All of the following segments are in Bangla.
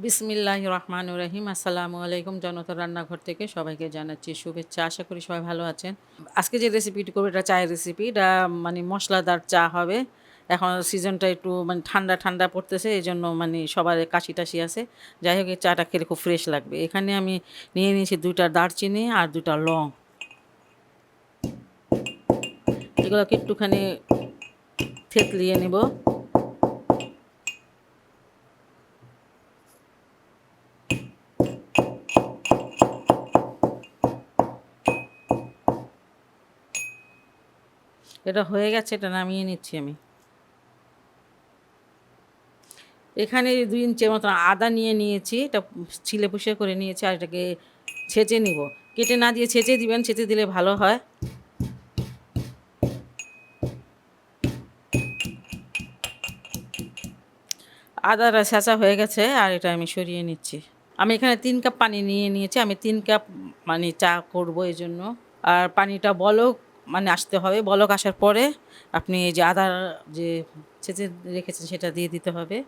বিসমিল্লাহির রহমানির রহিম। আসসালামু আলাইকুম। জনতার রান্নাঘর থেকে সবাইকে জানাচ্ছি শুভেচ্ছা। আশা করি সবাই ভালো আছেন। আজকে যে রেসিপিটি করব এটা চায়ের রেসিপি। এটা মানে মসলাদার চা হবে। এখন সিজনটা একটু মানে ঠান্ডা, ঠান্ডা পড়তেছে, এজন্য মানে সবার কাশি-টাশি আছে। যাই হোক এই চাটা খেলে খুব ফ্রেশ লাগবে। এখানে আমি নিয়ে নিয়েছি ২ টা দারচিনি আর ২ টা লং। এগুলোকে একটুখানি থেতলিয়ে নেব। এটা হয়ে গেছে, এটা নামিয়ে নিচ্ছি আমি। এখানে ২ ইঞ্চির মতো আদা নিয়ে নিয়েছি। এটা ছিলে পুষে করে নিয়েছি আর এটাকে ছেঁচে নিব। কেটে না দিয়ে ছেঁচে দিবেন, ছেঁচে দিলে ভালো হয়। আদাটা ছেঁচা হয়ে গেছে আর এটা আমি সরিয়ে নিচ্ছি। আমি এখানে ৩ কাপ পানি নিয়ে নিয়েছি। আমি ৩ কাপ মানে চা করব এজন্য। আর পানিটা বলক মানে আসতে হবে। বলক আসার পরে আপনি এই যে আদার যে ছেঁচে রেখেছেন সেটা দিয়ে দিতে হবে।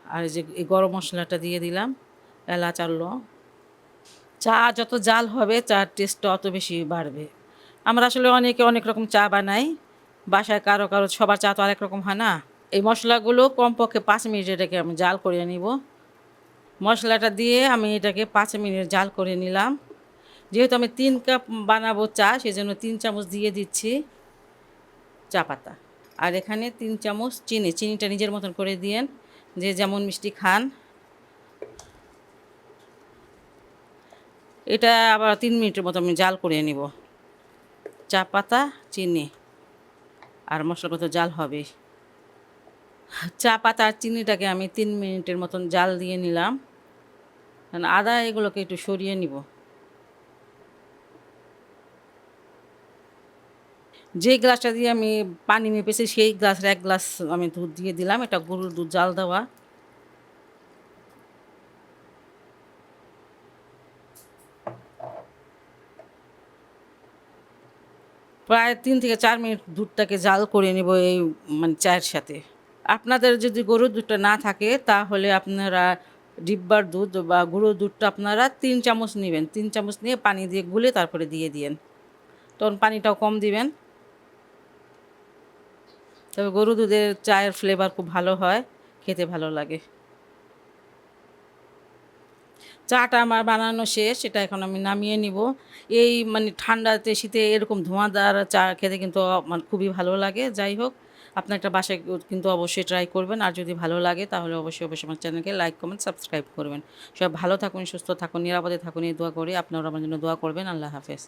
আর এই যে এই গরম মসলাটা দিয়ে দিলাম, এলাচ আর লং। চা যত জাল হবে চার টেস্টটা অত বেশি বাড়বে। আমরা আসলে অনেকে অনেক রকম চা বানাই। বাসায় কারো, কারো সবার চা তো আরেক রকম হয় না? এই মশলাগুলো কমপক্ষে ৫ মিনিট এটাকে আমি জাল করে নিব। মশলাটা দিয়ে আমি এটাকে ৫ মিনিট জাল করে নিলাম। যেহেতু আমি ৩ কাপ বানাবো চা, সেজন্য ৩ চামচ দিয়ে দিচ্ছি চা পাতা। আর এখানে ৩ চামচ চিনি। চিনিটা নিজের মতন করে দিয়েন, যে যেমন মিষ্টি খান। এটা আবার ৩ মিনিটের মতো আমি জাল করে নিব। চা পাতা, চিনি আর মশলাটা তো জাল হবেই। চা পাতা আর চিনিটাকে আমি ৩ মিনিটের মতন জাল দিয়ে নিলাম। আদা এগুলোকে একটু সরিয়ে নিব। যে গ্লাসটা দিয়ে আমি পানি মেপেছি সেই গ্লাসের ১ গ্লাস আমি দুধ দিয়ে দিলাম। এটা গরুর দুধ জাল দেওয়া। প্রায় ৩ থেকে ৪ মিনিট দুধটাকে জাল করে নিব এই মানে চায়ের সাথে। আপনাদের যদি গরুর দুধটা না থাকে তাহলে আপনারা ডিব্বার দুধ বা গুঁড়ো দুধটা আপনারা ৩ চামচ নিবেন। ৩ চামচ নিয়ে পানি দিয়ে গুলে তারপরে দিয়ে দিয়েন। তখন পানিটাও কম দিবেন। তবে গরুর দুধের চায়ের ফ্লেভার খুব ভালো হয়, খেতে ভালো লাগে। চাটা আমার বানানো শেষ। এটা এখন আমি নামিয়ে নিব। এই মানে ঠান্ডাতে শীতে এরকম ধোঁয়াদার চা খেতে কিন্তু মানে খুবই ভালো লাগে। যাই হোক, আপনার একটা বাসায় কিন্তু অবশ্যই ট্রাই করবেন। আর যদি ভালো লাগে তাহলে অবশ্যই, অবশ্যই আমার চ্যানেলকে লাইক, কমেন্ট, সাবস্ক্রাইব করবেন। সবাই ভালো থাকুন, সুস্থ থাকুন, নিরাপদে থাকুন এই দোয়া করি। আপনারাও আমার জন্য দোয়া করবেন। আল্লাহ হাফেজ।